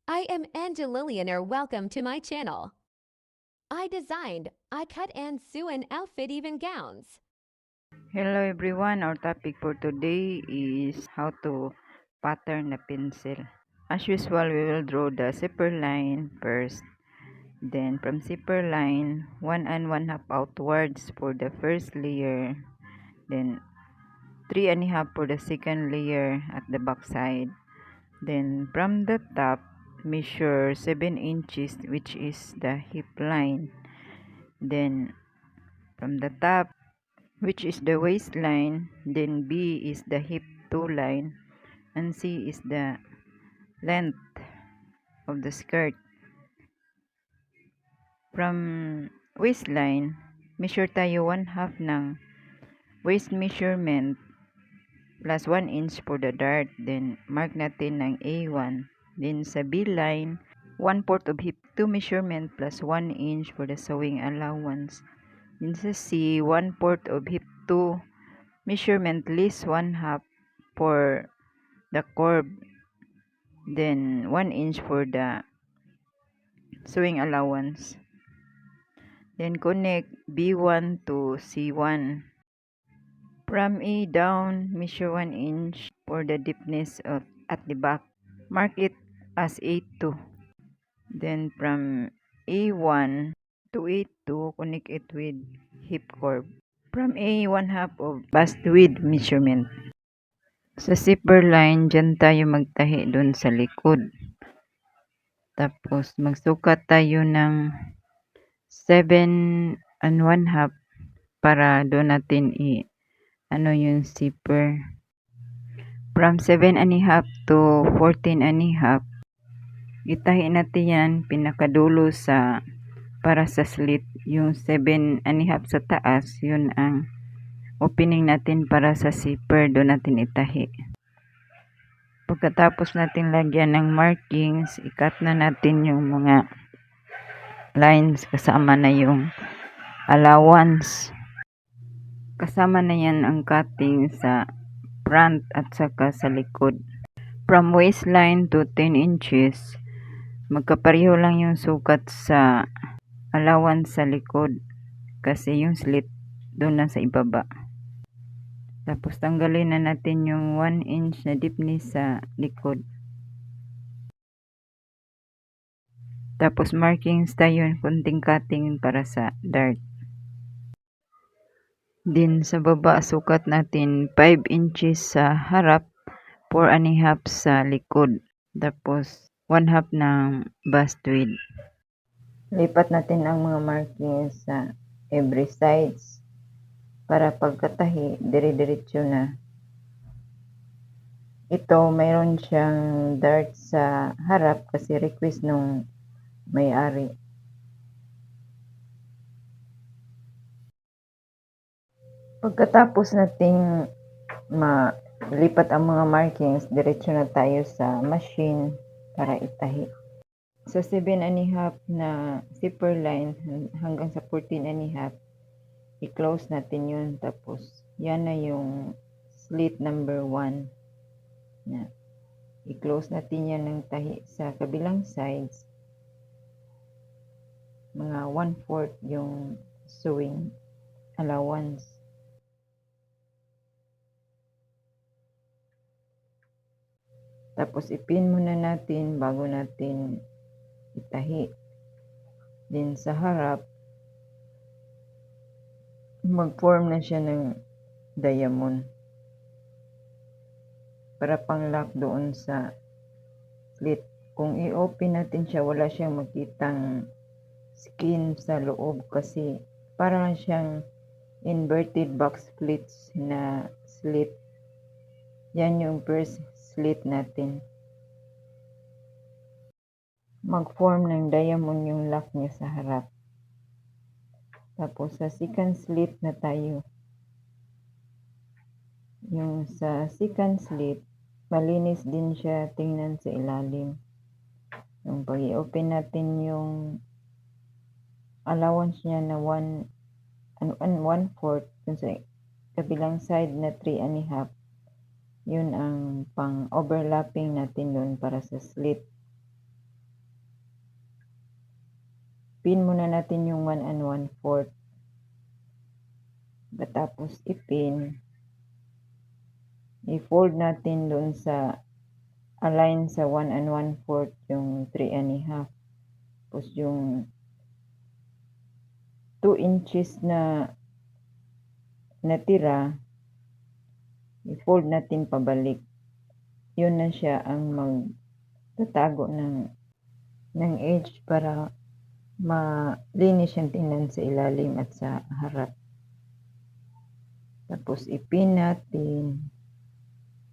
I am Angelilian. Welcome to my channel. I cut and sew and outfit even gowns. Hello everyone, our topic for today is how to pattern the pencil. As usual, we will draw the zipper line first. Then from zipper line, 1 and 1/2 outwards for the first layer. Then 3 1/2 for the second layer at the back side. Then from the top, measure 7 inches, which is the hip line. Then from the top, which is the waistline, then B is the hip toe line, and C is the length of the skirt. From waistline, measure tayo 1/2 ng waist measurement plus 1 inch for the dart. Then mark natin ng A1. Then sa B line, 1/4 of hip toe measurement plus 1 inch for the sewing allowance. Then sa C, 1/4 of hip toe measurement least 1/2 for the curve, then 1 inch for the sewing allowance. Then connect B1 to C1. From A down, measure 1 inch for the deepness at the back. Mark it as A2. Then from A1 to A2, connect it with hip curve. From A, 1/2 of bust width measurement. Sa zipper line, dyan tayo magtahi dun sa likod. Tapos, magsukat tayo ng 7 and 1/2 para doon natin yung zipper. From 7 1/2 to 14 1/2, itahi natin yan pinakadulo para sa slit. Yung 7 1/2 sa taas, yun ang opening natin para sa zipper. Doon natin itahi. Pagkatapos natin lagyan ng markings, ikat na natin yung mga lines kasama na yung allowance. Kasama na yan ang cutting sa front at saka sa likod. From waistline to 10 inches, magkapareho lang yung sukat sa allowance sa likod kasi yung slit doon na sa ibaba. Tapos tanggalin na natin yung 1 inch na deepness sa likod. Tapos markings tayo, kunting cutting para sa dart. Din sa baba, sukat natin 5 inches sa harap, 4 1/2 sa likod. Tapos 1/2 ng bust width. Lipat natin ang mga markings sa every sides para pagkatahi, dire-diretso na. Ito, mayroon siyang dart sa harap kasi request nung may-ari. Pagkatapos nating malipat ang mga markings, diretso na tayo sa machine para itahi. Sa 7 1/2 na zipper line hanggang sa 14 1/2, i-close natin yun. Tapos, yan na yung slit number 1. I-close natin yan ng tahi sa kabilang sides. Mga 1/4 yung sewing allowance. Tapos, ipin muna natin bago natin itahi. Then, sa harap, mag-form na siya ng diamond para pang-lock doon sa slit. Kung i-open natin siya, wala siyang makitang skin sa loob kasi para lang siyang inverted box pleats na slit. Yan yung first slit natin. Mag-form ng diamond yung lock niya sa harap. Tapos sa second slit na tayo. Yung sa second slit, malinis din siya tingnan sa ilalim. Yung pag i-open natin yung allowance niya na 1/4 dun sa kabilang side na 3 1/2, yun ang pang overlapping natin doon para sa slit. Pin muna natin yung 1 1/4. Tapos ipin. I-fold natin doon sa align sa 1 1/4 yung 3 1/2. Tapos yung 2 inches na natira, i-fold natin pabalik. Yun na siya ang magtatago ng edge para malinis yung tingnan sa ilalim at sa harap. Tapos ipin natin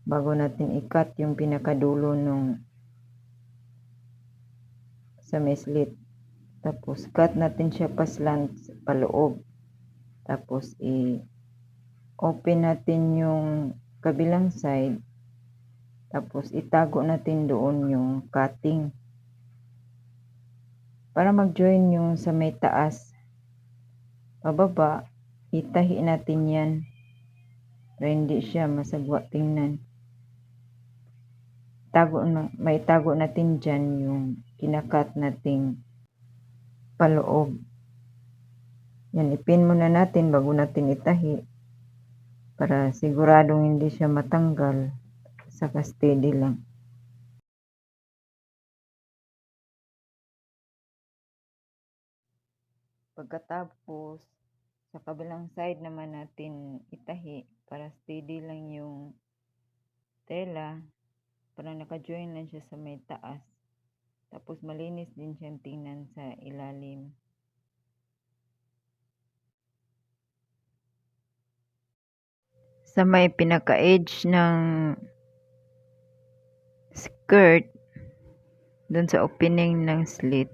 bago natin i-cut yung pinakadulo nung sa may slit. Tapos cut natin siya pa slant paloob. Tapos i-open natin yung kabilang side. Tapos itago natin doon yung cutting. Para mag-join yung sa may taas, pababa, itahi natin yan. Para hindi siya masagwa tingnan. Maitago natin dyan yung kinakat nating paloob. Yan, ipin muna natin bago natin itahi. Para siguradong hindi siya matanggal. Saka steady lang. Pagkatapos, sa kabilang side naman natin itahi para steady lang yung tela. Para naka-join lang siya sa may taas. Tapos malinis din siyang tingnan sa ilalim. Sa may pinaka-edge ng skirt, dun sa opening ng slit,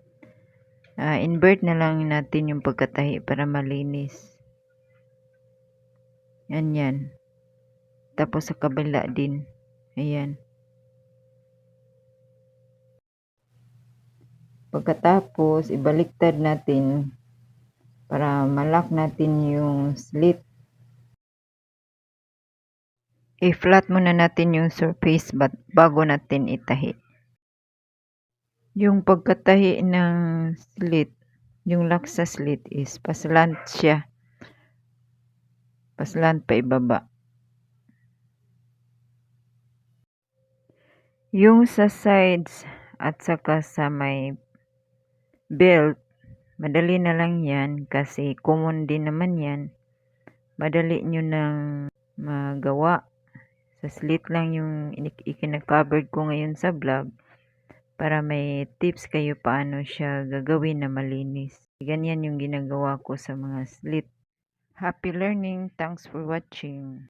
invert na lang natin yung pagkatahi para malinis. Yan. Tapos sa kabila din. Ayan. Pagkatapos, ibaliktad natin para malak natin yung slit. I-flat muna natin yung surface bago natin itahi. Yung pagkatahi ng slit, yung lock sa slit is paslant siya. Paslant pa ibaba. Yung sa sides at saka sa may belt, madali na lang yan kasi common din naman yan. Madali nyo nang magawa. Sa slit lang yung ikina-covered ko ngayon sa vlog para may tips kayo paano siya gagawin na malinis. Ganyan yung ginagawa ko sa mga slit. Happy learning! Thanks for watching!